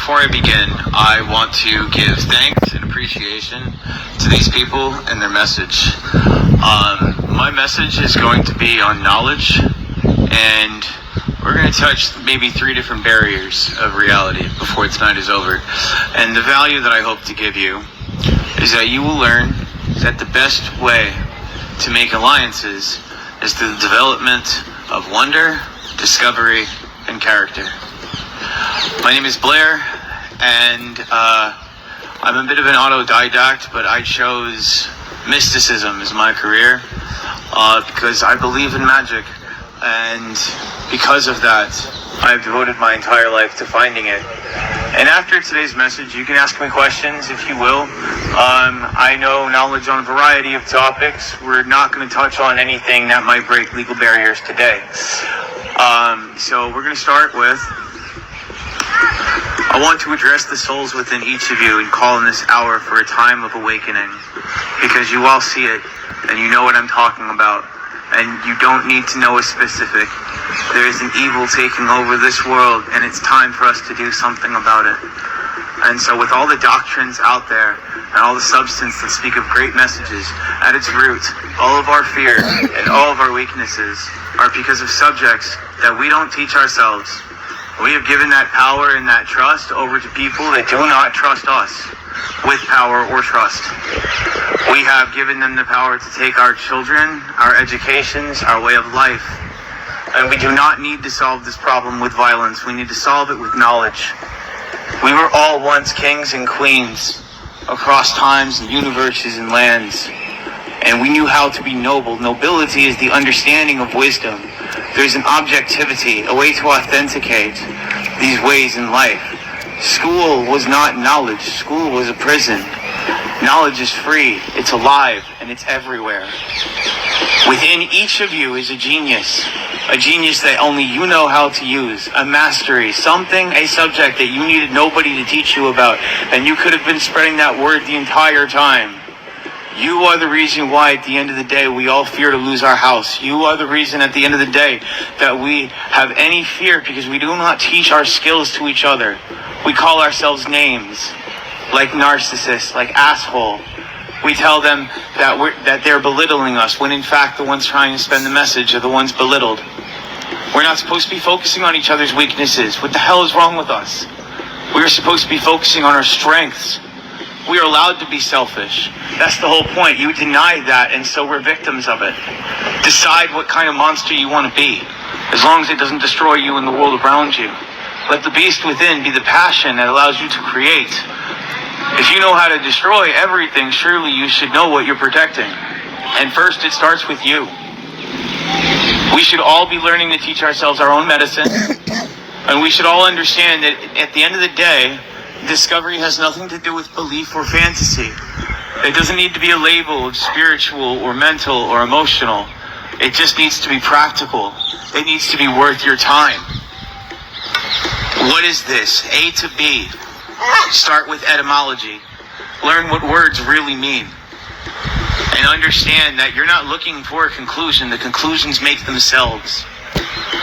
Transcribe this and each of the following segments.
before I begin, I want to give thanks and appreciation to these people and their message. My message is going to be on knowledge, and we're going to touch maybe 3 different barriers of reality before tonight is over. And the value that I hope to give you is that you will learn that the best way to make alliances is through the development of wonder, discovery, and character. My name is Blair, and I'm a bit of an autodidact, but I chose mysticism as my career because I believe in magic, and because of that, I've devoted my entire life to finding it. And after today's message, you can ask me questions if you will. I know knowledge on a variety of topics. We're not going to touch on anything that might break legal barriers today. So we're going to start with, I want to address the souls within each of you and call in this hour for a time of awakening, because you all see it and you know what I'm talking about, and you don't need to know a specific. There is an evil taking over this world, and it's time for us to do something about it. And so with all the doctrines out there and all the substance that speak of great messages, at its root, all of our fear and all of our weaknesses are because of subjects that we don't teach ourselves. We have given that power and that trust over to people that do not trust us with power or trust. We have given them the power to take our children, our educations, our way of life. And we do not need to solve this problem with violence. We need to solve it with knowledge. We were all once kings and queens across times and universes and lands. And we knew how to be noble. Nobility is the understanding of wisdom. There's an objectivity, a way to authenticate these ways in life. School was not knowledge. School was a prison. Knowledge is free, it's alive, and it's everywhere. Within each of you is a genius that only you know how to use, a mastery, something, a subject that you needed nobody to teach you about, and you could have been spreading that word the entire time. You are the reason why at the end of the day we all fear to lose our house. You are the reason at the end of the day that we have any fear, because we do not teach our skills to each other. We call ourselves names, like narcissist, like asshole. We tell them that they're belittling us, when in fact the ones trying to spread the message are the ones belittled. We're not supposed to be focusing on each other's weaknesses. What the hell is wrong with us? We're supposed to be focusing on our strengths. We are allowed to be selfish. That's the whole point. You deny that, and so we're victims of it. Decide what kind of monster you want to be, as long as it doesn't destroy you and the world around you. Let the beast within be the passion that allows you to create. If you know how to destroy everything, surely you should know what you're protecting. And first, it starts with you. We should all be learning to teach ourselves our own medicine. And we should all understand that at the end of the day, discovery has nothing to do with belief or fantasy. It doesn't need to be a label of spiritual or mental or emotional. It just needs to be practical. It needs to be worth your time. What is this? A to B. Start with etymology. Learn what words really mean. And understand that you're not looking for a conclusion. The conclusions make themselves.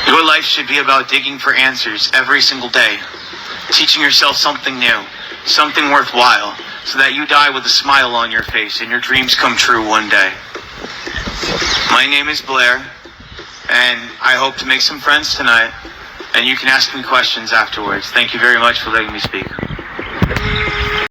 Your life should be about digging for answers every single day. Teaching yourself something new, something worthwhile, so that you die with a smile on your face and your dreams come true one day. My name is Blair, and I hope to make some friends tonight, and you can ask me questions afterwards. Thank you very much for letting me speak.